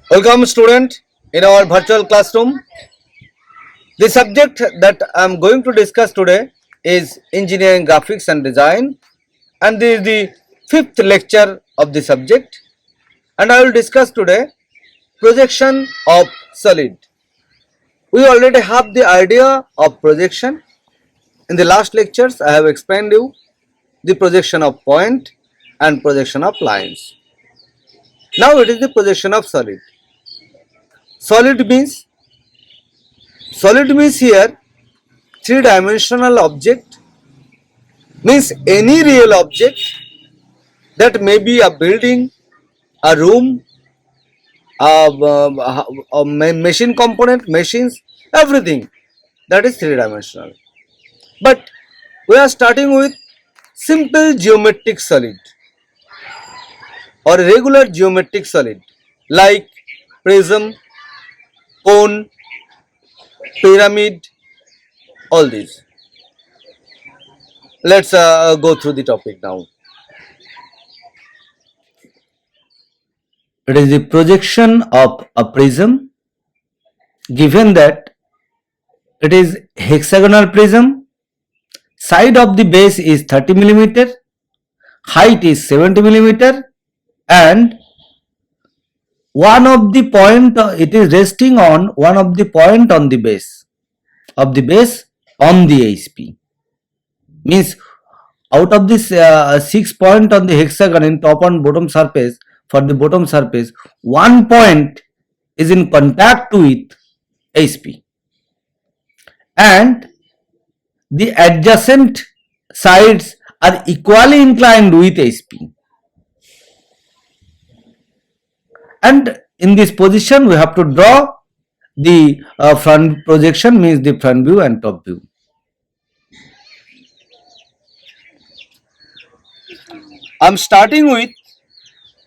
Welcome student in our virtual classroom. The subject that I am going to discuss today is engineering graphics and design, and this is the fifth lecture of the subject, and I will discuss today projection of solid. We already have the idea of projection. In the last lectures I have explained you the projection of point and projection of lines. Now it is the projection of solid. Solid means here three-dimensional object means any real object that may be a building, a room, a machine component, machines, everything that is three-dimensional. But we are starting with simple geometric solid or regular geometric solid like prism, cone, pyramid, all these. Let's go through the topic now. It is the projection of a prism given that it is hexagonal prism, side of the base is 30 millimeter, height is 70 millimeter, and one of the point it is resting on one of the point on the base of the base on the HP. Means out of this 6 point on the hexagon in top and bottom surface, for the bottom surface, one point is in contact with HP and the adjacent sides are equally inclined with HP. And in this position we have to draw the front projection, means the front view and top view. I am starting with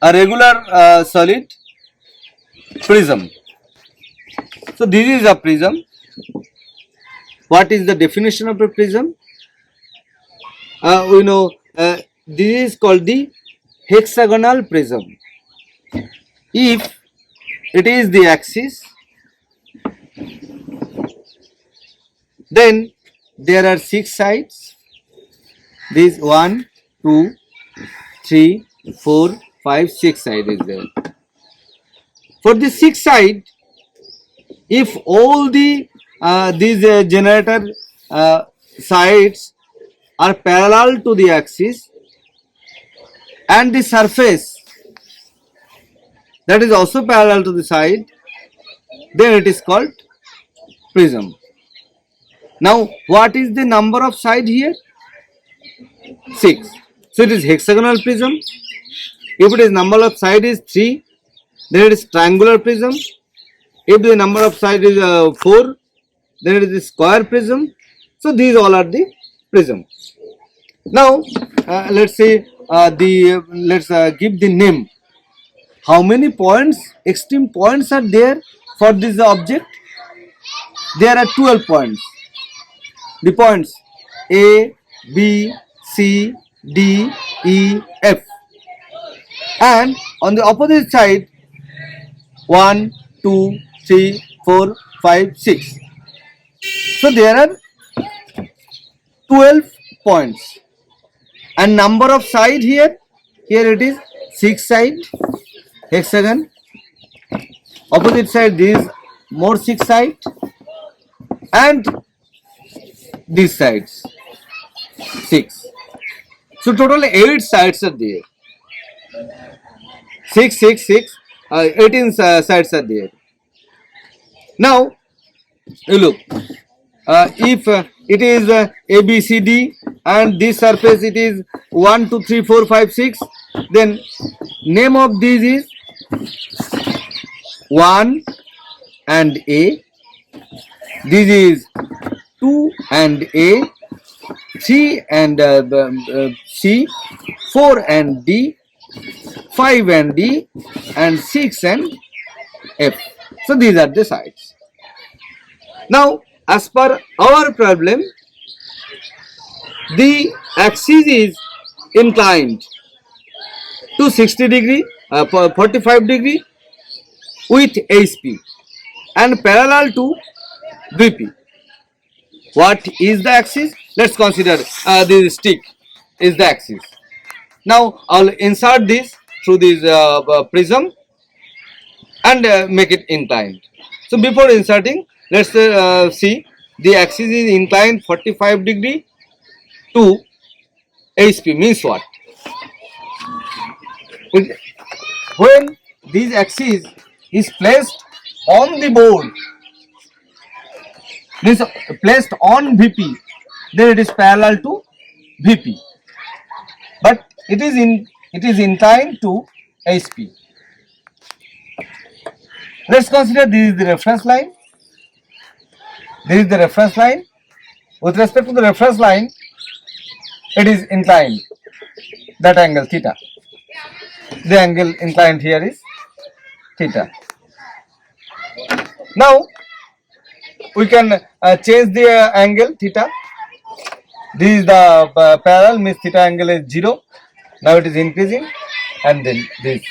a regular solid prism. So this is a prism. What is the definition of a prism? We know this is called the hexagonal prism. If it is the axis, then there are 6 sides. This 1, 2, 3, 4, 5, 6 side is there. For the 6 side, if all the these generator sides are parallel to the axis and the surface that is also parallel to the side, then it is called prism. Now what is the number of side here? 6. So it is hexagonal prism. If it is number of side is 3, then it is triangular prism. If the number of side is 4, then it is a square prism. So these all are the prism. Now let's say let's give the name. How many points, extreme points are there for this object? There are 12 points. The points A, B, C, D, E, F. And on the opposite side 1, 2, 3, 4, 5, 6. So there are 12 points. And number of side here it is 6 side hexagon. Opposite side this is more 6 side, and these sides 6. So total 8 sides are there. 6, 6, 6, 18 sides are there. Now you look, if it is A, B, C, D and this surface it is 1, 2, 3, 4, 5, 6, then name of these is 1 and A, this is 2 and A, 3 and C, 4 and D, 5 and D, and 6 and F. So these are the sides. Now as per our problem, the axis is inclined to 60 degree, 45 degree, with HP and parallel to VP. What is the axis? Let's consider this stick is the axis. Now I'll insert this through this prism and make it inclined. So before inserting, let's see the axis is inclined 45 degree to HP. Means what? When this axis is placed on the board, means placed on VP, then it is parallel to VP, but it is inclined to HP. Let's consider this is the reference line. This is the reference line. With respect to the reference line, it is inclined. That angle theta. The angle inclined here is theta. Now we can change the angle theta. This is the parallel, means theta angle is 0. Now it is increasing, and then this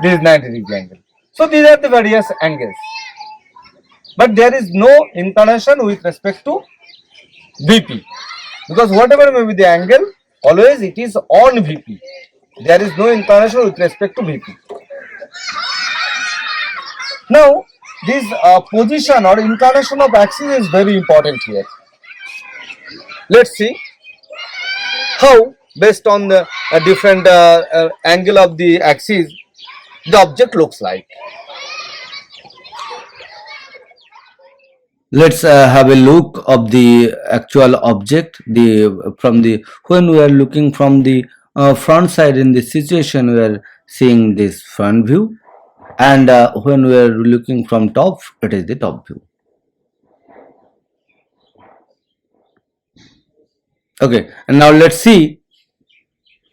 is 90 degree angle. So these are the various angles, but there is no inclination with respect to VP, because whatever may be the angle, always it is on VP. There is no inclination with respect to VP. Now this position or inclination of axis is very important here. Let's see how, based on the different angle of the axis, the object looks like. Let's have a look of the actual object. When we are looking from the front side, in this situation we are seeing this front view, and when we are looking from top, it is the top view. Okay, and now let's see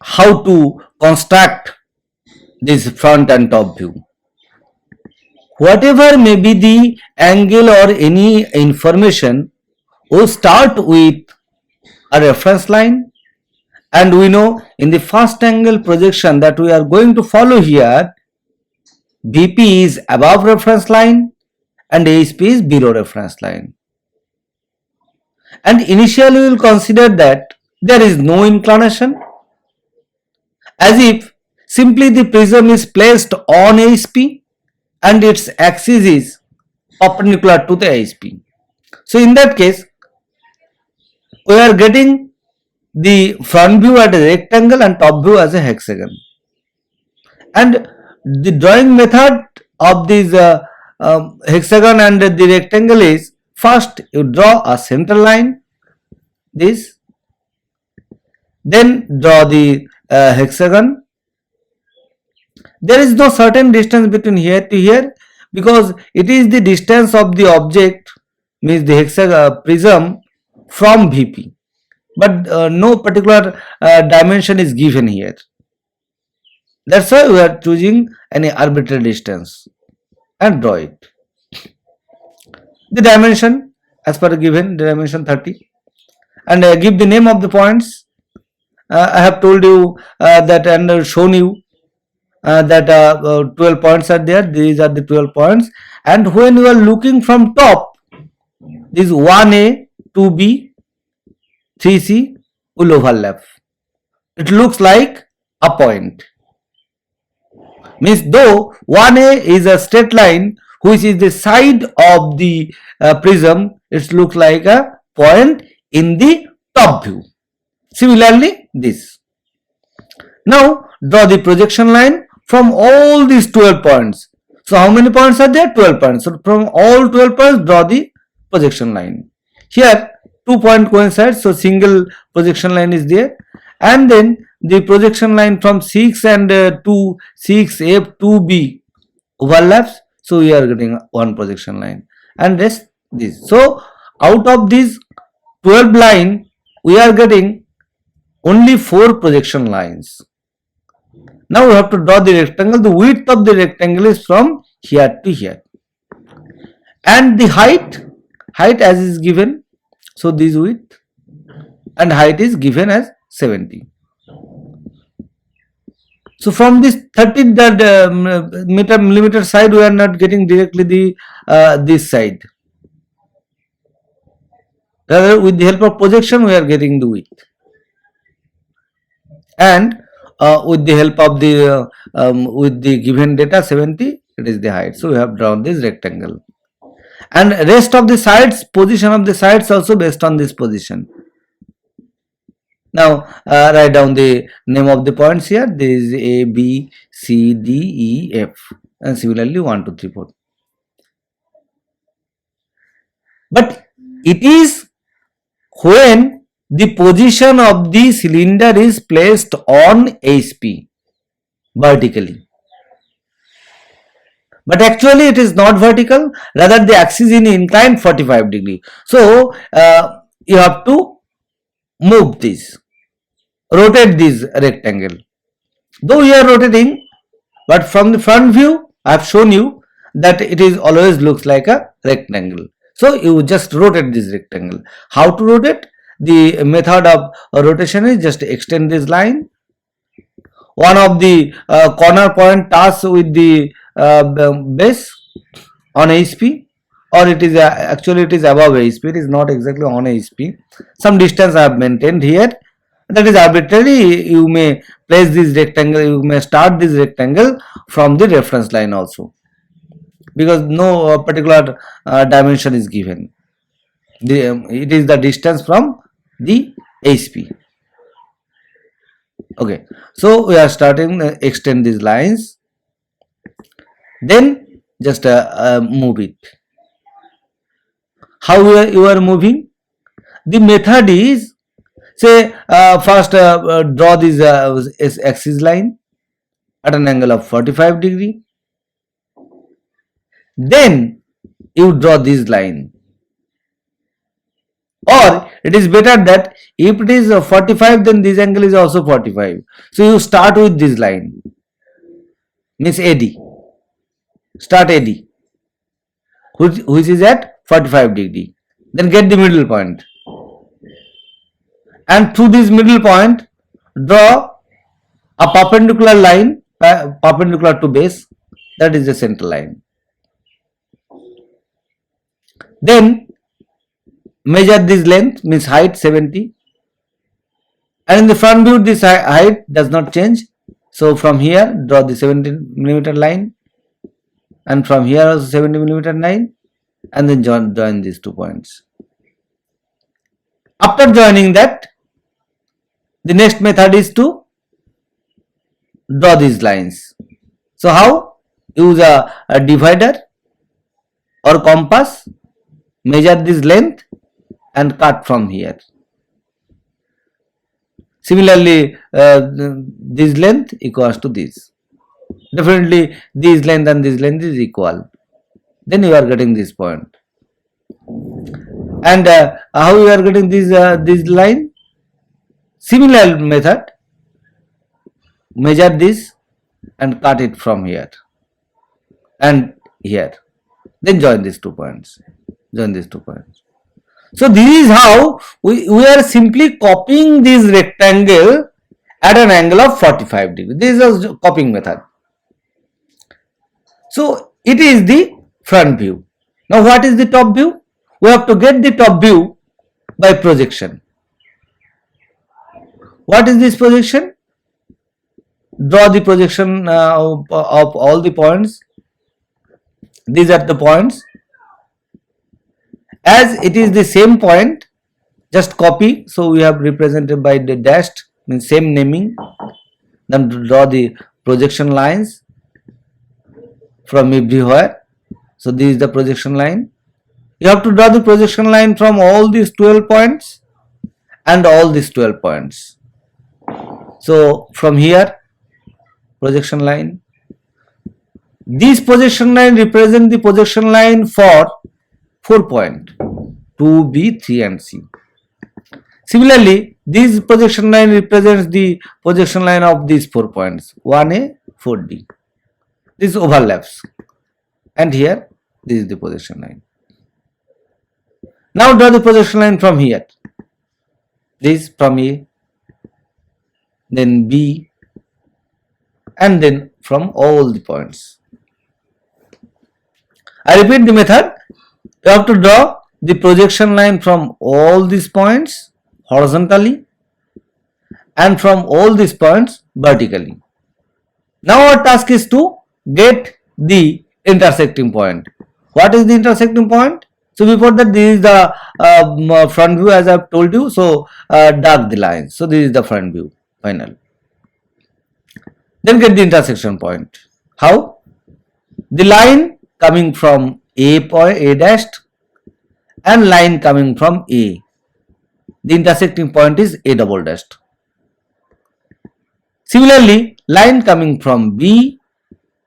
how to construct this front and top view. Whatever may be the angle or any information, we start with a reference line, and we know in the first angle projection that we are going to follow here, BP is above reference line and HP is below reference line. And initially we will consider that there is no inclination, as if simply the prism is placed on HP and its axis is perpendicular to the HP. So in that case, we are getting the front view as a rectangle and top view as a hexagon. And the drawing method of this hexagon and the rectangle is, first you draw a center line, this, then draw the hexagon. There is no certain distance between here to here, because it is the distance of the object, means the hexagon prism, from VP, but no particular dimension is given here. That's why we are choosing any arbitrary distance and draw it. The dimension as per given, the dimension 30, and give the name of the points. I have told you that and shown you that 12 points are there. These are the 12 points, and when you are looking from top, this 1A, 2B, 3C will overlap. It looks like a point. Means though 1A is a straight line which is the side of the prism, it looks like a point in the top view. Similarly this. Now draw the projection line from all these 12 points. So how many points are there? 12 points. So from all 12 points, draw the projection line. Here 2 points coincide, so single projection line is there, and then the projection line from 6 and 2, 6F, 2B overlaps, so we are getting one projection line, and rest this. So out of these 12 line, we are getting only 4 projection lines. Now we have to draw the rectangle. The width of the rectangle is from here to here, and the height as is given. So this width and height is given as 70. So from this 30 that millimeter side, we are not getting directly the this side. Rather, with the help of projection, we are getting the width, and with the help of the with the given data 70, it is the height. So we have drawn this rectangle, and rest of the sides, position of the sides also based on this position. Now write down the name of the points here. This is A, B, C, D, E, F, and similarly 1, 2, 3, 4. But it is when the position of the cylinder is placed on HP vertically. But actually it is not vertical, rather the axis is inclined 45 degree. So you have to move this, rotate this rectangle. Though we are rotating, but from the front view I have shown you that it is always looks like a rectangle. So you just rotate this rectangle. How to rotate? The method of rotation is just extend this line. One of the corner point touch with the base on HP, or it is actually it is above HP. It is not exactly on HP. Some distance I have maintained here. That is arbitrary. You may place this rectangle. You may start this rectangle from the reference line also, because no particular dimension is given. It is the distance from the HP. Okay, so we are starting extend these lines, then just move it. How you are moving? The method is, say first draw this axis line at an angle of 45 degree, then you draw this line, or it is better that if it is 45, then this angle is also 45. So you start with this line, means AD, start AD, which is at 45 degree, then get the middle point, and through this middle point draw a perpendicular line perpendicular to base, that is the center line. Then measure this length, means height 70, and in the front view this height does not change. So from here draw the 70 millimeter line, and from here also 70 millimeter line, and then join these 2 points. After joining that, the next method is to draw these lines. So how? Use a divider or compass, measure this length and cut from here. Similarly, this length equals to this. Definitely this length and this length is equal. Then you are getting this point. And how you are getting this line? Similar method, measure this and cut it from here and here. Then join these 2 points. Join these 2 points. So this is how we are simply copying this rectangle at an angle of 45 degree. This is a copying method. So it is the front view. Now what is the top view? We have to get the top view by projection. What is this projection? Draw the projection of all the points. These are the points. As it is the same point, just copy. So we have represented by the dashed, means same naming. Then draw the projection lines from everywhere. So this is the projection line. You have to draw the projection line from all these 12 points and all these 12 points. So from here, projection line. This projection line represents the projection line for 4 points, 2, B, 3 and C. Similarly, this projection line represents the projection line of these 4 points, 1A, 4D. This overlaps, and here this is the projection line. Now draw the projection line from here. This from A, then B, and then from all the points. I repeat the method. You have to draw the projection line from all these points horizontally and from all these points vertically. Now our task is to get the intersecting point. What is the intersecting point? So before that, this is the front view, as I have told you. So dark the lines. So this is the front view final. Then get the intersection point. How? The line coming from A point, A dashed, and line coming from A. The intersecting point is A double dashed. Similarly, line coming from B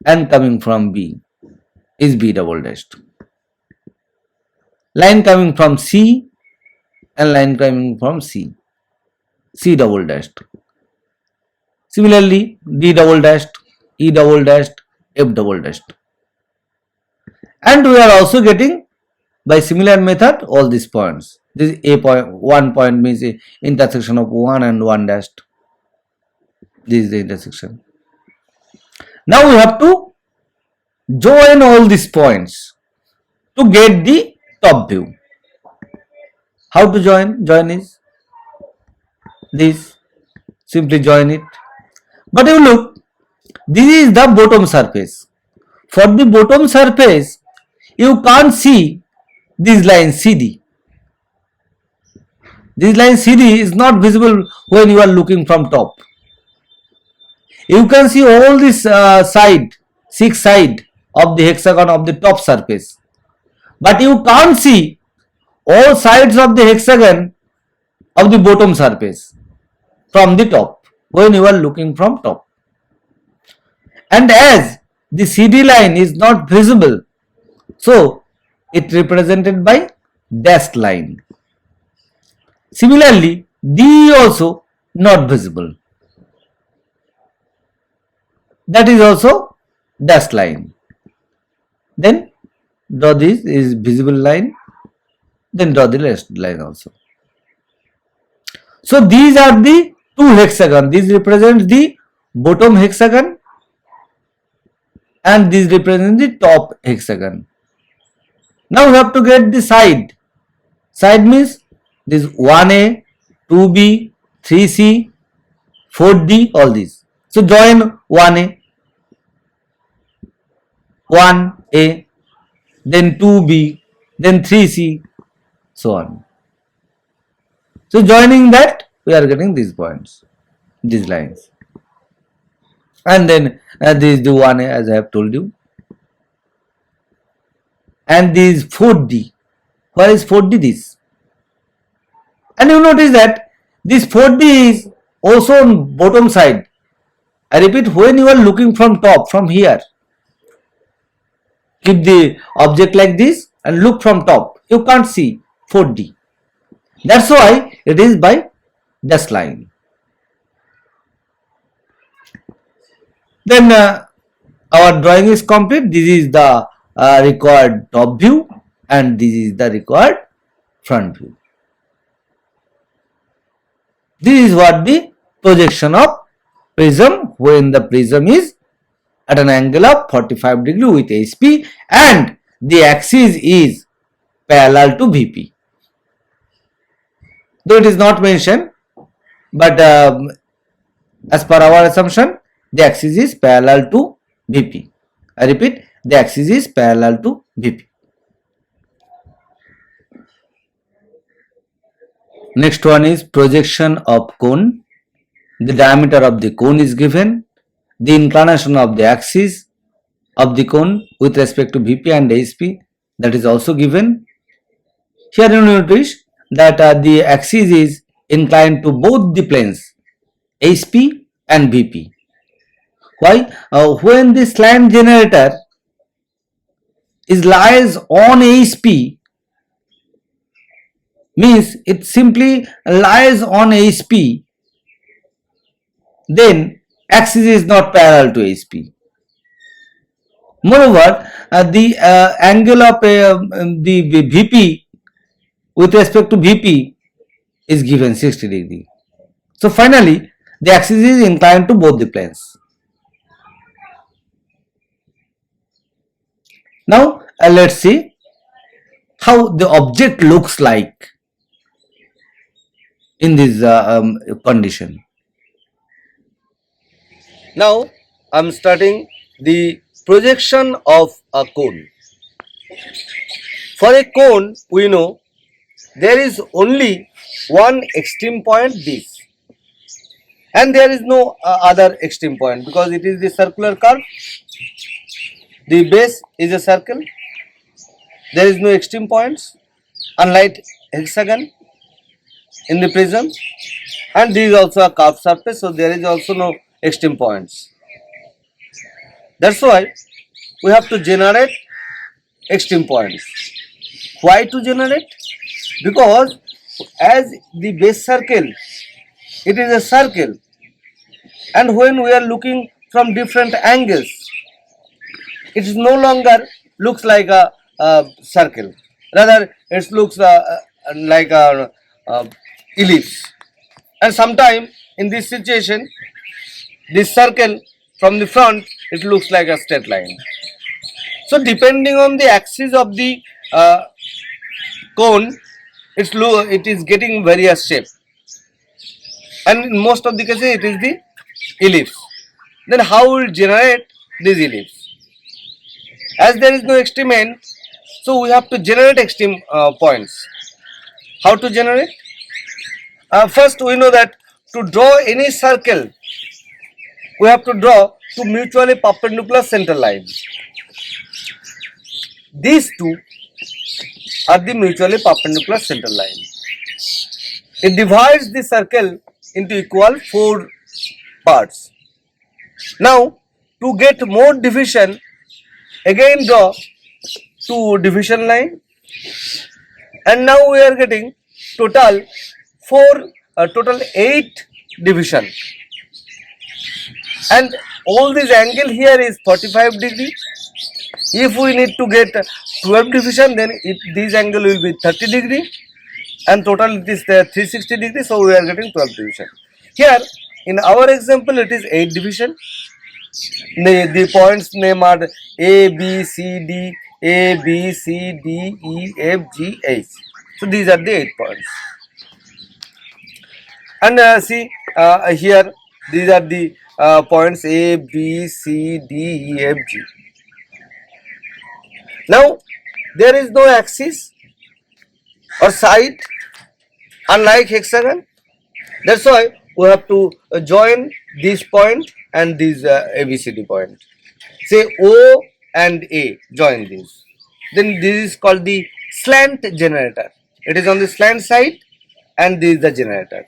and coming from B is B double dashed. Line coming from C and line coming from C, C double dashed. Similarly, D double dashed, E double dashed, F double dashed. And we are also getting by similar method all these points. This A point, 1 point means a intersection of 1 and 1 dashed. This is the intersection. Now we have to join all these points to get the top view. How to join? Join is this. Simply join it. But you look, this is the bottom surface. For the bottom surface, you can't see this line CD. This line CD is not visible when you are looking from top. You can see all this side, 6 side of the hexagon of the top surface. But you can't see all sides of the hexagon of the bottom surface from the top when you are looking from top. And as the CD line is not visible, so it represented by dashed line. Similarly, D also not visible. That is also dashed line. Then draw this is visible line. Then draw the rest line also. So these are the two hexagon. This represents the bottom hexagon and this represents the top hexagon. Now we have to get the side. Side means this 1A, 2B, 3C, 4D, all these. So join 1A, 1A, then 2B, then 3C, so on. So joining that, we are getting these points, these lines. And then this is the 1A, as I have told you. And this 4D. Where is 4D? This. And you notice that this 4D is also on bottom side. I repeat, when you are looking from top, from here, keep the object like this and look from top. You can't see 4D. That's why it is by dashed line. Then our drawing is complete. This is the required top view and this is the required front view. This is what the projection of prism when the prism is at an angle of 45 degree with HP and the axis is parallel to VP. Though it is not mentioned, but as per our assumption, the axis is parallel to VP. I repeat, the axis is parallel to VP. Next one is projection of cone. The diameter of the cone is given. The inclination of the axis of the cone with respect to VP and HP, that is also given. Here you notice that the axis is inclined to both the planes HP and VP. Why? When the slant generator is lies on HP, means it simply lies on HP, then axis is not parallel to HP. Moreover, the angle of the VP with respect to VP is given 60 degree. So finally, the axis is inclined to both the planes. Now let's see how the object looks like in this condition. Now I'm starting the projection of a cone. For a cone, we know there is only one extreme point, this, and there is no other extreme point because it is the circular curve. The base is a circle. There is no extreme points, unlike hexagon in the prism, and this is also a curved surface, so there is also no extreme points. That's why we have to generate extreme points. Why to generate? Because as the base circle, it is a circle, and when we are looking from different angles, it is no longer looks like a circle. Rather, it looks like a ellipse. And sometime in this situation, this circle from the front, it looks like a straight line. So depending on the axis of the cone, it is getting various shape, and in most of the cases it is the ellipse. Then how will generate this ellipse? As there is no extreme end, so we have to generate extreme points. How to generate? First, we know that to draw any circle, we have to draw two mutually perpendicular center lines. These two are the mutually perpendicular center line. It divides the circle into equal 4 parts. Now, to get more division, again draw two division line, and now we are getting total 8 division, and all this angle here is 45 degree. If we need to get 12 division, then this angle will be 30 degree, and total it is 360 degree, so we are getting 12 division. Here in our example it is 8 division. The points name are A, B, C, D, A, B, C, D, E, F, G, H. So these are the 8 points. And see here, these are the points A, B, C, D, E, F, G. Now there is no axis or side, unlike hexagon. That's why we have to join this point and this ABCD point. Say O and A, join this. Then this is called the slant generator. It is on the slant side, and this is the generator.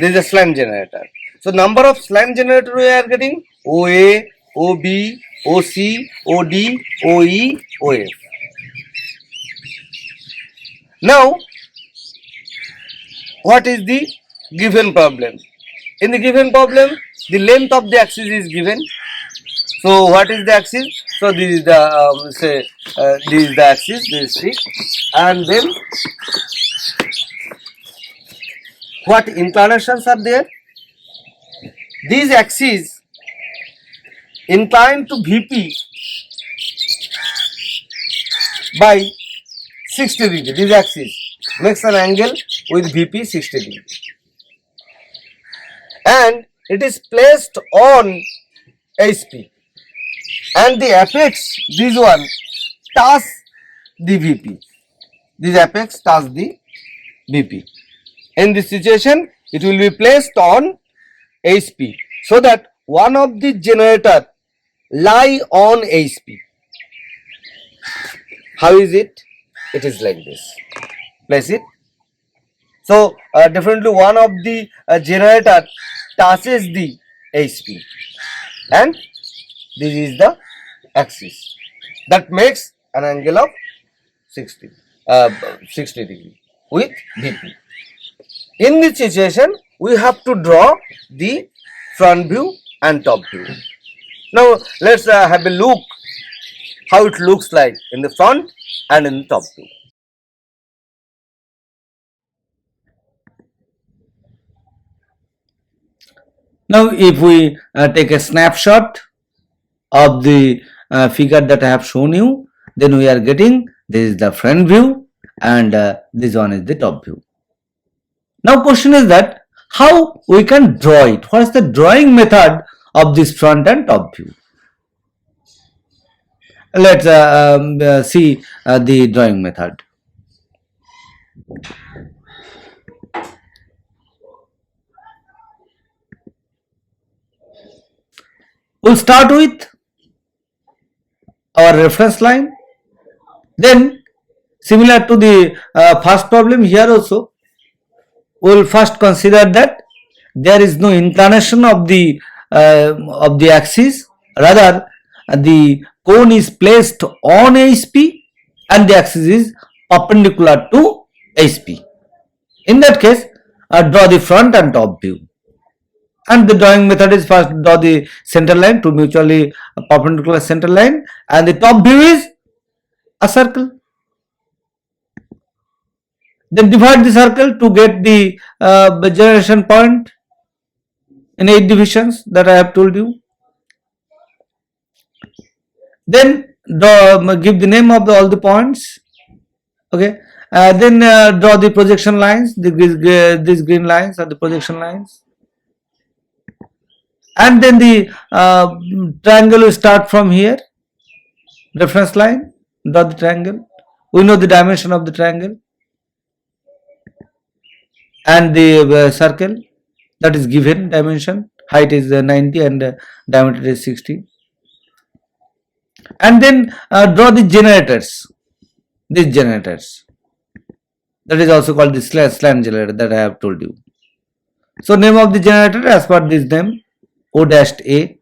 This is a slant generator. So number of slant generator we are getting: OA, OB, OC, OD, OE, OF. Now, what is the given problem? In the given problem, the length of the axis is given. So what is the axis? So this is the this is the axis, this is C, and then what inclinations are there? These axes incline to VP by 60 degree. This axis makes an angle with VP 60 degree, and it is placed on HP, and the apex, this one, touch the VP. This apex touch the VP. In this situation, it will be placed on HP, so that one of the generator lie on HP. How is it? It is like this. Place it. So definitely one of the generator touches the HP, and this is the axis that makes an angle of 60 degree with VP. In this situation, we have to draw the front view and top view. Now let's have a look how it looks like in the front and in the top view. Now, if we take a snapshot of the figure that I have shown you, then we are getting this is the front view and this one is the top view. Now question is that how we can draw it? What is the drawing method of this front and top view? Let's see the drawing method. We'll start with our reference line. Then similar to the first problem, here also we will first consider that there is no inclination of the axis, rather the cone is placed on HP and the axis is perpendicular to HP. In that case, draw the front and top view. And the drawing method is first draw the center line to mutually perpendicular center line, and the top view is a circle. Then divide the circle to get the generation point in 8 divisions that I have told you. Then give the name of all the points. Okay. Then draw the projection lines. These green lines are the projection lines. And then the triangle will start from here. Reference line. Draw the triangle. We know the dimension of the triangle. And the circle, that is given dimension. Height is 90 and diameter is 60. And then draw the generators. These generators. That is also called the slant generator that I have told you. So name of the generator as per this name, O-A,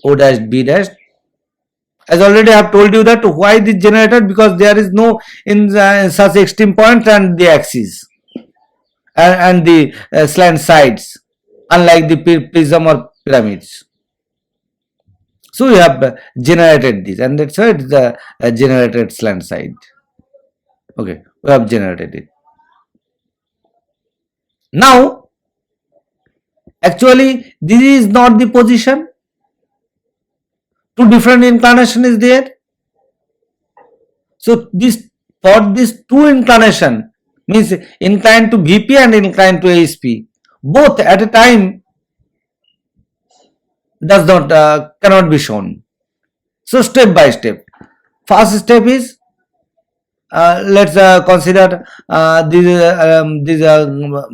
O-B dash. As already I have told you that why this generator, because there is no in such extreme point and the axis and the slant sides, unlike the prism or pyramids. So we have generated this, and that's why it is a generated slant side. Okay, we have generated it. Now, actually, this is not the position. Two different inclination is there. So this for this two inclination means inclined to VP and inclined to ASP, both at a time does not cannot be shown. So step by step. First step is let's consider this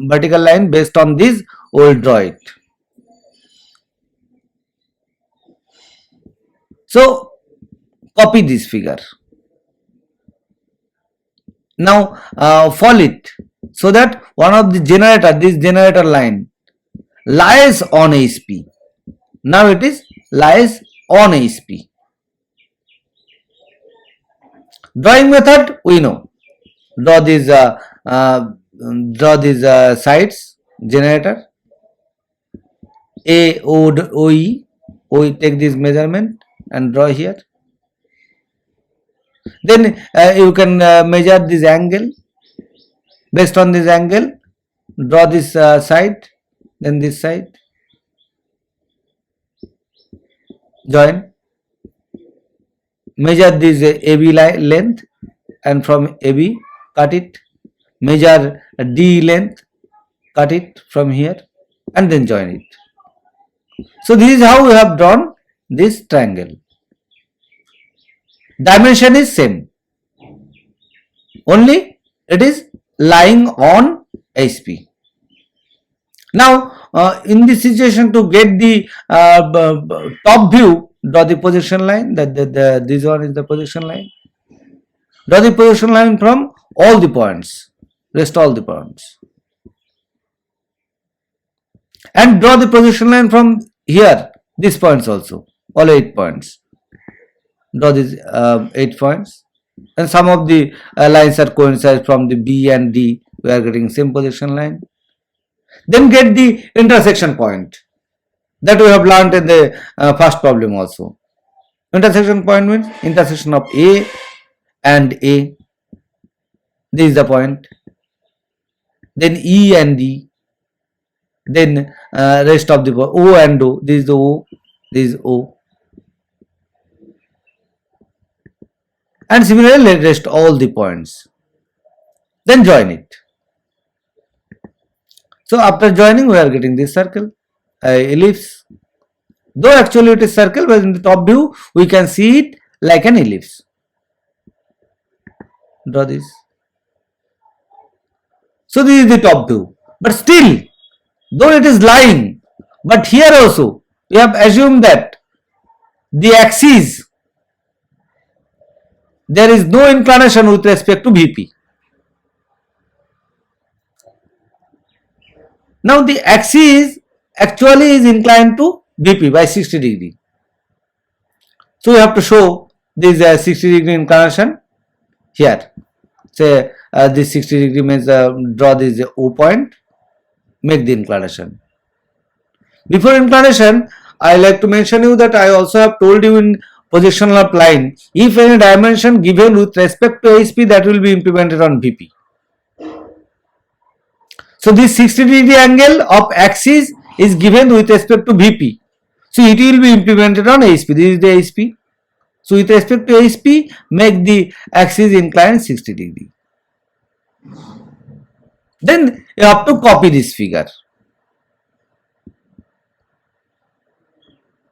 vertical line. Based on this, we will draw it. So copy this figure. Now follow it so that one of the generator, this generator line lies on ASP. Now it is lies on ASP. Drawing method we know. Draw these sides generator. A O E. We take this measurement and draw here. Then you can measure this angle. Based on this angle, draw this side, then this side. Join. Measure this AB length, and from AB cut it. Measure D length, cut it from here, and then join it. So this is how we have drawn this triangle. Dimension is same, only it is lying on ASP. Now in this situation, to get the top view, draw the projection line. This one is the projection line. Draw the projection line from all the points, rest all the points, and draw the projection line from here, these points also, all 8 points. Draw these 8 points, and some of the lines are coincide from the B and D. We are getting same projection line. Then get the intersection point that we have learned in the first problem also. Intersection point means intersection of A and A. This is the point. Then E and D. Then rest of the O and O. This is the O. This is O. and similarly rest all the points. Then join it. So after joining, we are getting this circle, ellipse. Though actually it is circle, but in the top view we can see it like an ellipse. Draw this. So this is the top view. But still, though it is lying, but here also we have assumed that the axis, there is no inclination with respect to VP. Now the axis actually is inclined to VP by 60 degree. So we have to show this 60 degree inclination here. Say this 60 degree means draw this O point, make the inclination. Before inclination, I like to mention you that I also have told you in positional of line, if any dimension given with respect to ASP, that will be implemented on VP. So this 60 degree angle of axis is given with respect to VP. So it will be implemented on ASP. This is the ASP. So with respect to ASP, make the axis inclined 60 degree. Then you have to copy this figure.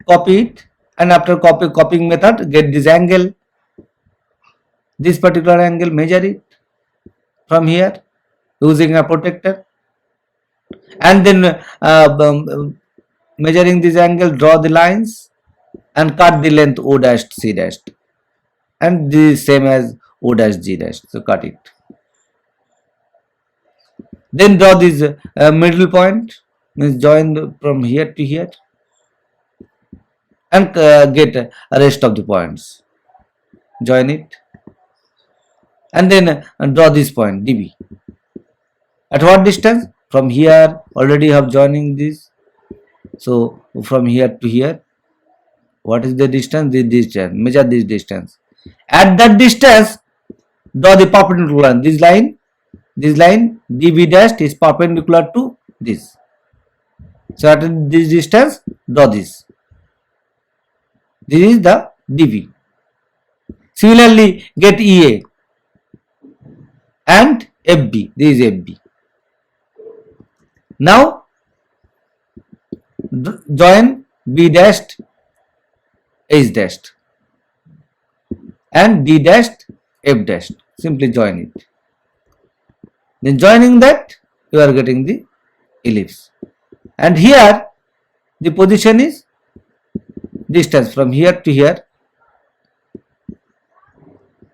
Copy it, and after copying method, get this angle, this particular angle, measure it from here using a protractor, and then measuring this angle, draw the lines and cut the length O dash C dash, and this is same as O dash G dash. So cut it. Then draw this middle point, means join from here to here, and get rest of the points. Join it, and then draw this point DB. At what distance? From here already have joining this. So from here to here, what is the distance? This distance. Measure this distance. At that distance, draw the perpendicular line. This line DB dash is perpendicular to this. So at this distance, draw this. This is the DB. Similarly, get EA and FB. This is FB. Now join B dashed, H dashed, and D dashed, F dashed. Simply join it. Then joining that, you are getting the ellipse. And here the position is distance from here to here,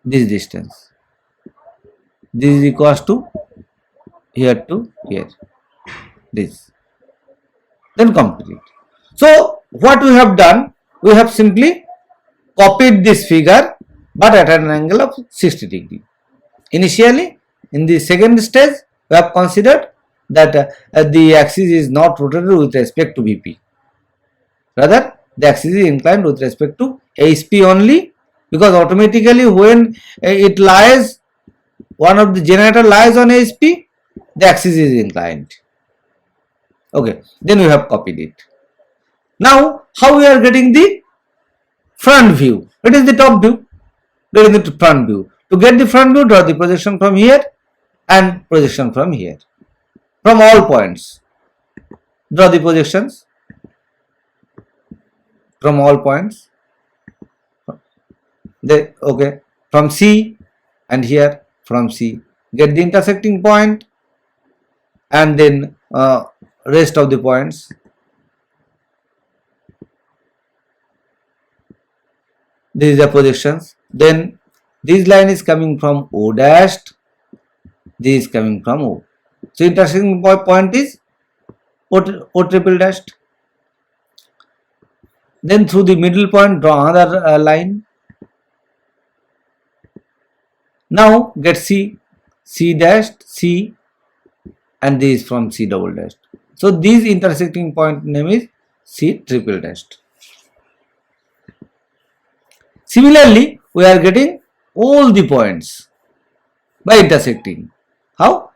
this distance. This is equals to here to here. This. Then complete. So what we have done, we have simply copied this figure but at an angle of 60 degree. Initially, in the second stage, we have considered that the axis is not rotated with respect to VP. Rather, the axis is inclined with respect to ASP only, because automatically when it lies, one of the generator lies on ASP, the axis is inclined. Okay, then we have copied it. Now, how we are getting the front view? It is the top view. Getting the front view. To get the front view, draw the projection from here and projection from here. From all points. Draw the projections from all points. Okay, from C and here from C. Get the intersecting point and then rest of the points. This is the projections. Then this line is coming from O dashed, this is coming from O. So intersecting point is O triple dashed. Then through the middle point, draw another line. Now get C, C dashed, C, and this is from C double dashed. So this intersecting point name is C triple dashed. Similarly, we are getting all the points by intersecting. How?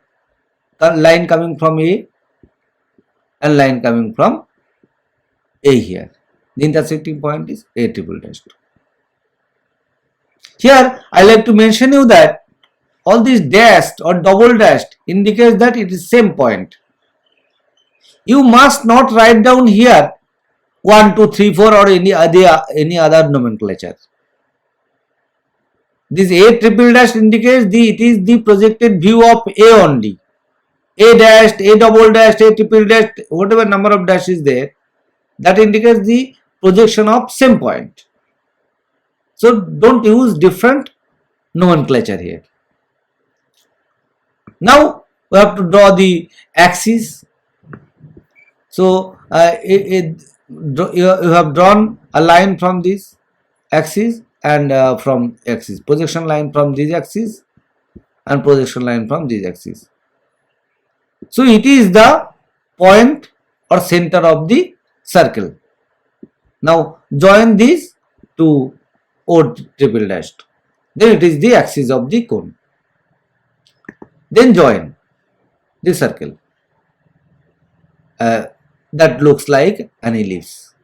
The line coming from A and line coming from A here. The intersecting point is A triple dashed. Here I like to mention you that all these dashed or double dashed indicates that it is same point. You must not write down here 1, 2, 3, 4 or any other nomenclature. This A triple dash indicates it is the projected view of A only. A dashed, A double dashed, A triple dashed, whatever number of dash is there, that indicates the projection of same point. So don't use different nomenclature here. Now we have to draw the axis. So you have drawn a line from this axis and from axis, projection line from this axis and projection line from this axis. So it is the point or center of the circle. Now join these to O triple dashed. Then it is the axis of the cone. Then join the circle. That looks like an ellipse.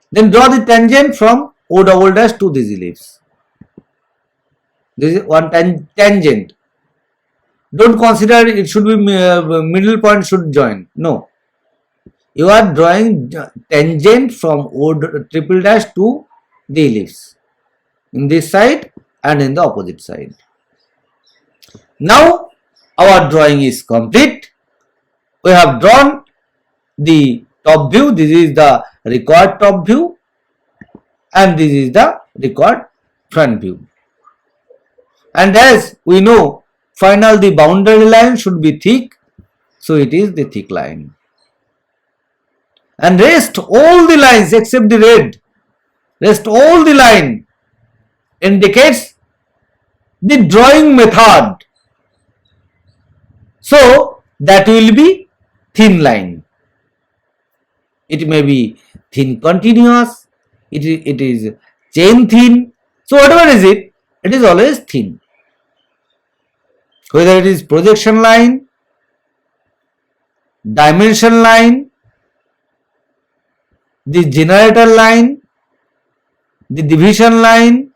Then draw the tangent from O double dash to this ellipse. This is one tangent. Don't consider it should be middle point should join. No. You are drawing tangent from O triple dash to the ellipse in this side and in the opposite side. Now our drawing is complete. We have drawn the top view. This is the required top view and this is the required front view. And as we know, final the boundary line should be thick, so it is the thick line. And rest all the lines except the red, rest all the line indicates the drawing method. So that will be thin line. It may be thin continuous, it is chain thin. So whatever is it is always thin. Whether it is projection line, dimension line, the generator line, the division line,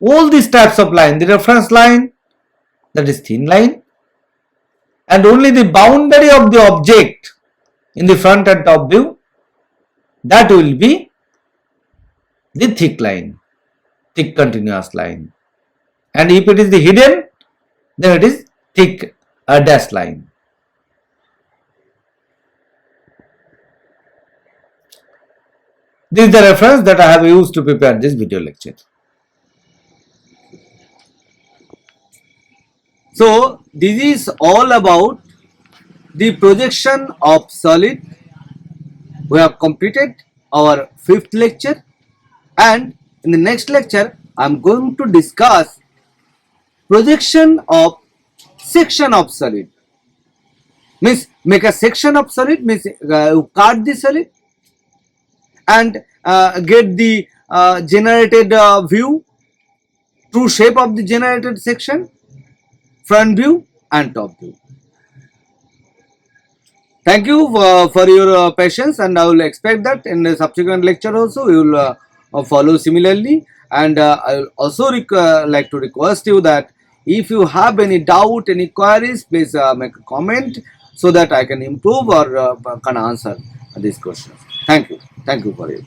all these types of line, the reference line, that is thin line, and only the boundary of the object in the front and top view, that will be the thick line, thick continuous line. And if it is the hidden, then it is thick dashed line. This is the reference that I have used to prepare this video lecture. So this is all about the projection of solid. We have completed our 5th lecture, and in the next lecture I am going to discuss projection of section of solid. Means make a section of solid, means cut the solid and get the generated view, true shape of the generated section, front view and top view. Thank you for your patience, and I will expect that in the subsequent lecture also we will follow similarly. And I will also like to request you that if you have any doubt, any queries, please make a comment so that I can improve or can answer these questions. Thank you. Thank you for it.